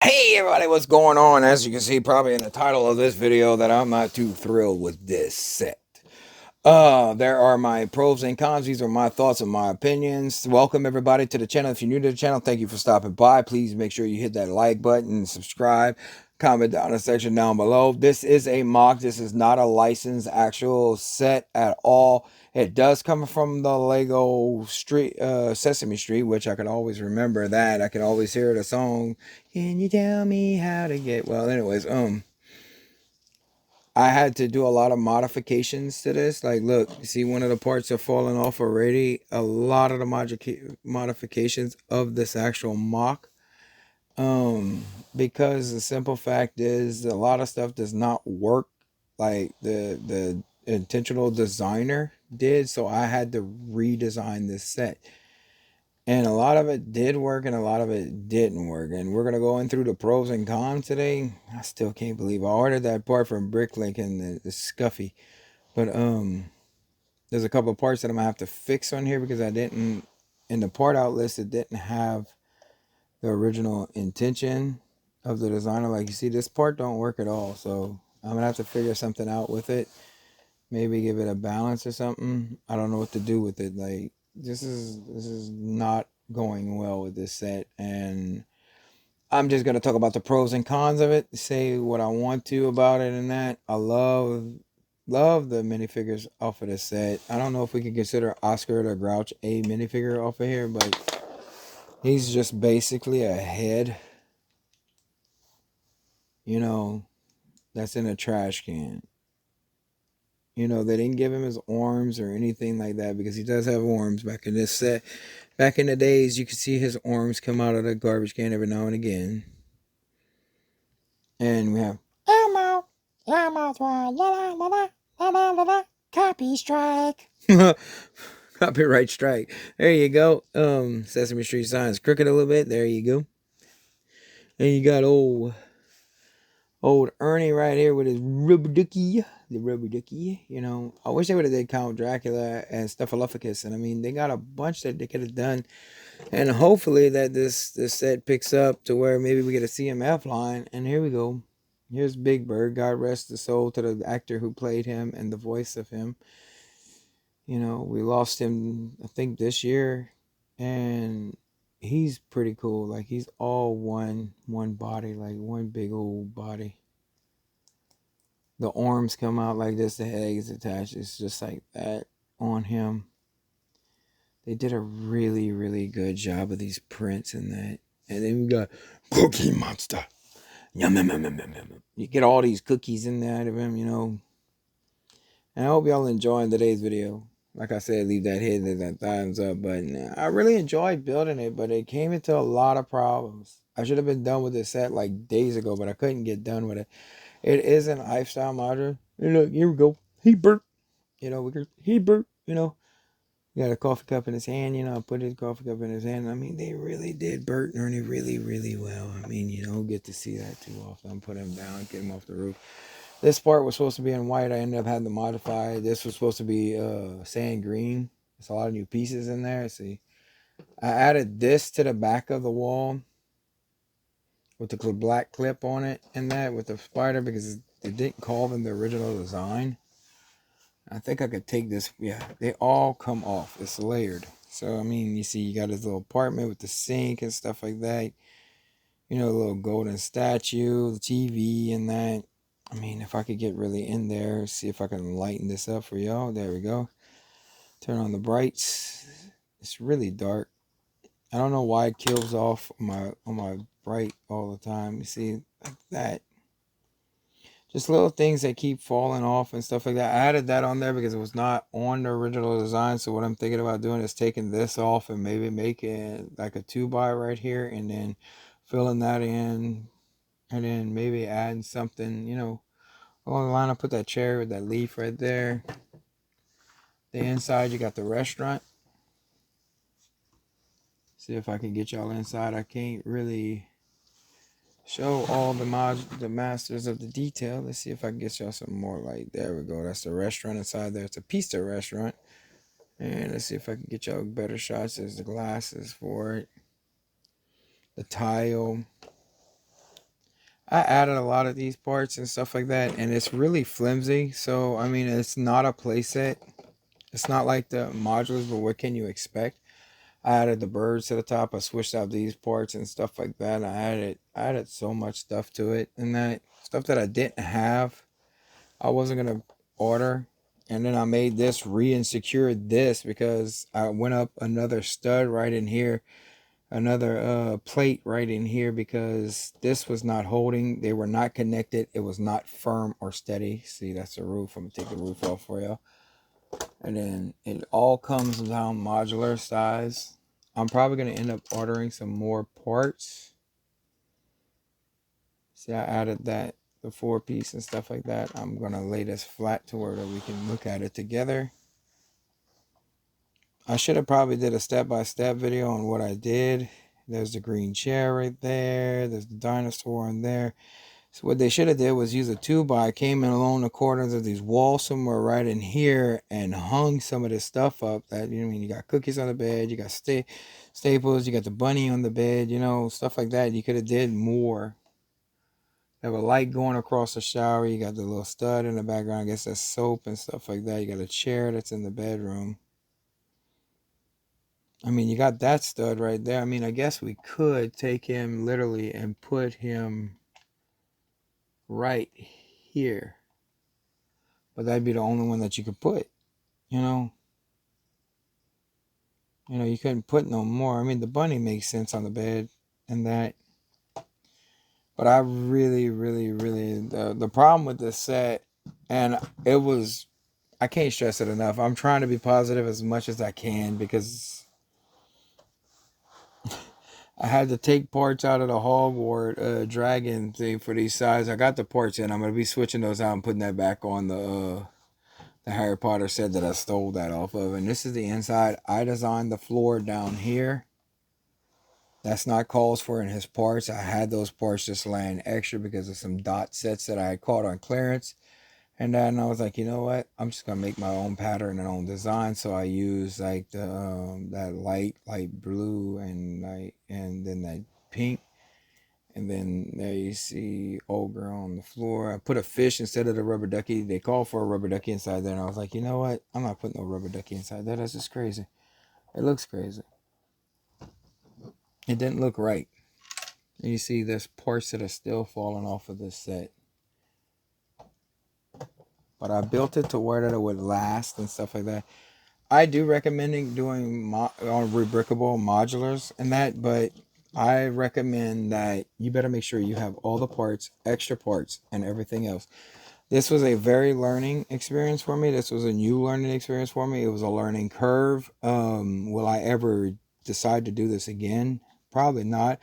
Hey everybody, what's going on? As you can see probably in the title of this video that I'm not too thrilled with this set. There are my pros and cons. These are my thoughts and my opinions. Welcome everybody to the channel. If you're new to the channel, thank you for stopping by. Please make sure you hit that like button, subscribe, comment down in the section down below. This is a mock. This is not a licensed actual set at all. It does come from the Lego Street, Sesame Street, which I can always remember that. I can always hear the song. Can you tell me how to get? Well, anyways, I had to do a lot of modifications to this. Like, look, see, one of the parts are falling off already. A lot of the modifications of this actual mock. Because the simple fact is, a lot of stuff does not work like the intentional designer did. So I had to redesign this set. And a lot of it did work and a lot of it didn't work. And we're going to go in through the pros and cons today. I still can't believe I ordered that part from Bricklink and the Scuffy. But there's a couple of parts that I'm going to have to fix on here because I didn't, in the part out list, it didn't have the original intention of the designer. Like you see, this part don't work at all. So I'm going to have to figure something out with it. Maybe give it a balance or something. I don't know what to do with it. Like, this is not going well with this set, and I'm just gonna talk about the pros and cons of it, say what I want to about it, and that I love the minifigures off of this set. I don't know if we can consider Oscar the Grouch a minifigure off of here, but he's just basically a head, you know, that's in a trash can. You know, they didn't give him his arms or anything like that because he does have arms back in this set. Back in the days, you could see his arms come out of the garbage can every now and again. And we have Elmo, Elmo's world, la la la la la la la la, copy strike. Copyright strike. There you go. Sesame Street signs crooked a little bit. There you go. And you got old Ernie right here with his rubber ducky. The rubber ducky, you know. I wish they would have did Count Dracula and Snuffleupagus. And I mean, they got a bunch that they could have done. And hopefully that this set picks up to where maybe we get a CMF line. And here we go. Here's Big Bird. God rest the soul to the actor who played him and the voice of him. You know, we lost him, I think, this year. And he's pretty cool. Like, he's all one body, like one big old body. The arms come out like this, the head is attached. It's just like that on him. They did a really, really good job of these prints and that. And then we got Cookie Monster. Yum, yum, yum, yum, yum, yum. You get all these cookies in there out of him, you know. And I hope y'all enjoying today's video. Like I said, leave that hit and that thumbs up button. I really enjoyed building it, but it came into a lot of problems. I should have been done with this set like days ago, but I couldn't get done with it. It is an lifestyle module. And look, here we go. He burped. You know, he burped, you know. He got a coffee cup in his hand, you know, put his coffee cup in his hand. I mean, they really did Bert and Ernie really, really well. I mean, you don't get to see that too often. Put him down, get him off the roof. This part was supposed to be in white. I ended up having to modify. This was supposed to be sand green. There's a lot of new pieces in there. See, I added this to the back of the wall with the black clip on it and that with the spider because it didn't call them the original design. I think I could take this. Yeah, they all come off. It's layered. So, I mean, you see, you got his little apartment with the sink and stuff like that. You know, the little golden statue, the TV and that. I mean, if I could get really in there, see if I can lighten this up for y'all. There we go. Turn on the brights. It's really dark. I don't know why it kills off on my bright all the time. You see, like that. Just little things that keep falling off and stuff like that. I added that on there because it was not on the original design. So what I'm thinking about doing is taking this off and maybe making like a 2x right here and then filling that in and then maybe adding something, you know, along the line. I'll put that chair with that leaf right there. The inside, you got the restaurant. See if I can get y'all inside. I can't really show all the masters of the detail. Let's see if I can get y'all some more light. There we go. That's the restaurant inside there. It's a pizza restaurant. And let's see if I can get y'all better shots. There's the glasses for it. The tile. I added a lot of these parts and stuff like that, and it's really flimsy. So, I mean, it's not a playset. It's not like the modulars, but what can you expect? I added the birds to the top. I switched out these parts and stuff like that. I added so much stuff to it, and that stuff that I didn't have, I wasn't gonna order. And then I made this re-insecured this because I went up another stud right in here, another plate right in here, because this was not holding. They were not connected. It was not firm or steady. See, that's the roof. I'm gonna take the roof off for you. And then it all comes down modular size. I'm probably going to end up ordering some more parts. See, I added that, the 4-piece and stuff like that. I'm going to lay this flat to where we can look at it together. I should have probably did a step-by-step video on what I did. There's the green chair right there. There's the dinosaur in there. So what they should have did was use a 2-by, came in along the corners of these walls somewhere right in here and hung some of this stuff up. That, you know, I mean, you got cookies on the bed, you got staples, you got the bunny on the bed, you know, stuff like that. You could have did more. You have a light going across the shower. You got the little stud in the background. I guess that's soap and stuff like that. You got a chair that's in the bedroom. I mean, you got that stud right there. I mean, I guess we could take him literally and put him right here. But that'd be the only one that you could put, you know. You couldn't put no more. I mean, the bunny makes sense on the bed and that. But I really, really, really, the problem with this set, and it was, I can't stress it enough. I'm trying to be positive as much as I can because I had to take parts out of the Hogwarts dragon thing for these sides. I got the parts in. I'm going to be switching those out and putting that back on the Harry Potter set that I stole that off of. And this is the inside. I designed the floor down here. That's not calls for in his parts. I had those parts just laying extra because of some dot sets that I had caught on clearance. And then I was like, you know what? I'm just going to make my own pattern and own design. So I used like the that light blue and then that pink. And then there you see old girl on the floor. I put a fish instead of the rubber ducky. They called for a rubber ducky inside there. And I was like, you know what? I'm not putting no rubber ducky inside there. That's just crazy. It looks crazy. It didn't look right. And you see there's parts that are still falling off of this set. But I built it to where that it would last and stuff like that. I do recommend doing rebrickable modulars and that, but I recommend that you better make sure you have all the parts, extra parts, and everything else. This was a very learning experience for me. This was a new learning experience for me. It was a learning curve. Will I ever decide to do this again? Probably not.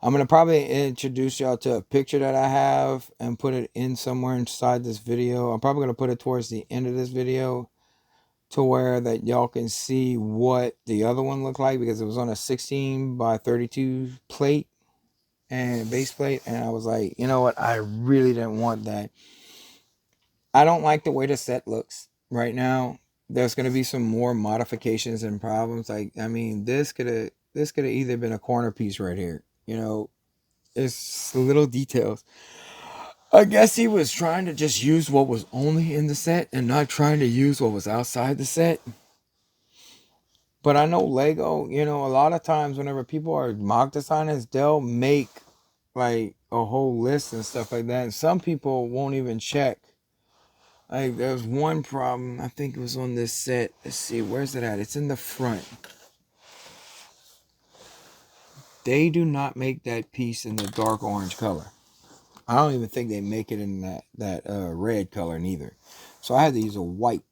I'm going to probably introduce y'all to a picture that I have and put it in somewhere inside this video. I'm probably going to put it towards the end of this video to where that y'all can see what the other one looked like, because it was on a 16 by 32 plate and base plate. And I was like, you know what? I really didn't want that. I don't like the way the set looks right now. There's going to be some more modifications and problems. Like, I mean, this could have either been a corner piece right here. It's little details. I guess he was trying to just use what was only in the set and not trying to use what was outside the set. But I know Lego, a lot of times whenever people are mock designers, they'll make like a whole list and stuff like that. And some people won't even check. Like, there's one problem, I think it was on this set. Let's see, where's it at? It's in the front. They do not make that piece in the dark orange color. I don't even think they make it in that red color neither. So I had to use a white.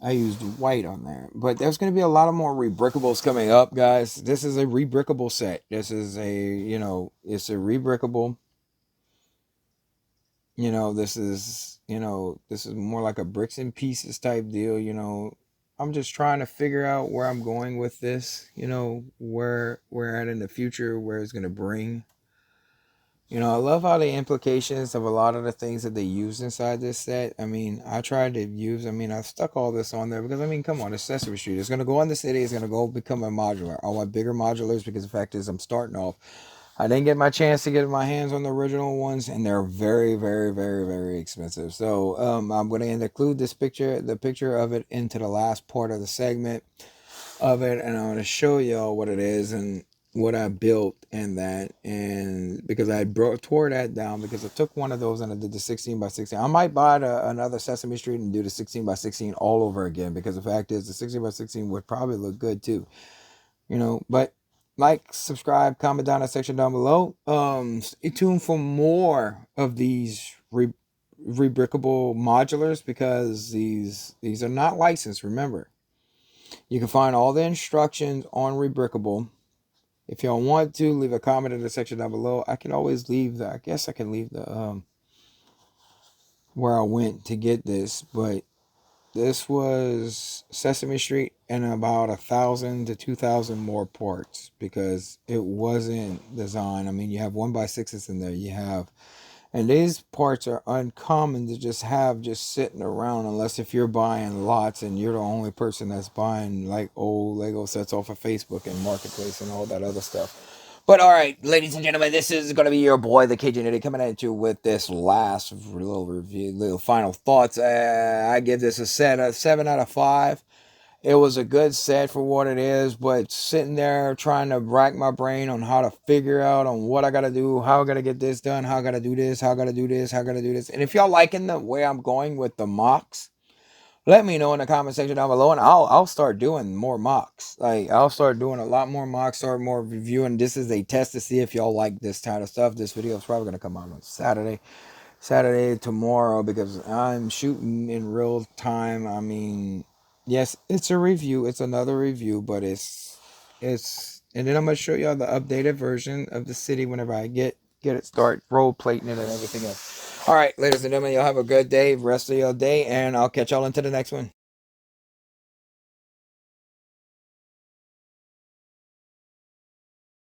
I used white on there. But there's going to be a lot of more rebrickables coming up, guys. This is a rebrickable set. This is it's a rebrickable. This is more like a bricks and pieces type deal. I'm just trying to figure out where I'm going with this, where we're at in the future, where it's going to bring. I love how the implications of a lot of the things that they use inside this set. I mean, I stuck all this on there because, come on, it's Sesame Street. It's going to go on the city. It's going to go become a modular. I want bigger modulars because the fact is I'm starting off I didn't get my chance to get my hands on the original ones, and they're very, very, very, very expensive. So I'm going to include this picture, the picture of it, into the last part of the segment of it, and I'm going to show y'all what it is and what I built and that, and because I tore that down because I took one of those and I did the 16 by 16. I might buy another Sesame Street and do the 16 by 16 all over again, because the fact is the 16 by 16 would probably look good too, you know. But like, subscribe, comment down in the section down below. Stay tuned for more of these rebrickable modulars, because these are not licensed. Remember, you can find all the instructions on rebrickable. If y'all want to, leave a comment in the section down below. I can always leave the, I guess I can leave the where I went to get this, but this was Sesame Street and about 1,000 to 2,000 more parts, because it wasn't designed. I mean, you have 1x6s in there. You have, and these parts are uncommon to just have just sitting around, unless if you're buying lots and you're the only person that's buying like old Lego sets off of Facebook and Marketplace and all that other stuff. But all right, ladies and gentlemen, this is going to be your boy, the Cajun Idiot, coming at you with this last little review, little final thoughts. I give this a 7 out of 5. It was a good set for what it is, but sitting there trying to rack my brain on how to figure out on what I got to do, how I got to get this done, how I got to do this, how I got to do this, how I got to do this. And if y'all liking the way I'm going with the mocks, let me know in the comment section down below, and I'll start doing more mocks. Like, I'll start doing a lot more mocks, start more reviewing. This is a test to see if y'all like this kind of stuff. This video is probably going to come out on Saturday tomorrow, because I'm shooting in real time. I mean, yes, it's a review. It's another review, but it's and then I'm going to show y'all the updated version of the city whenever I get it, start role plating it and everything else. All right, ladies and gentlemen, y'all have a good day, rest of your day, and I'll catch y'all into the next one.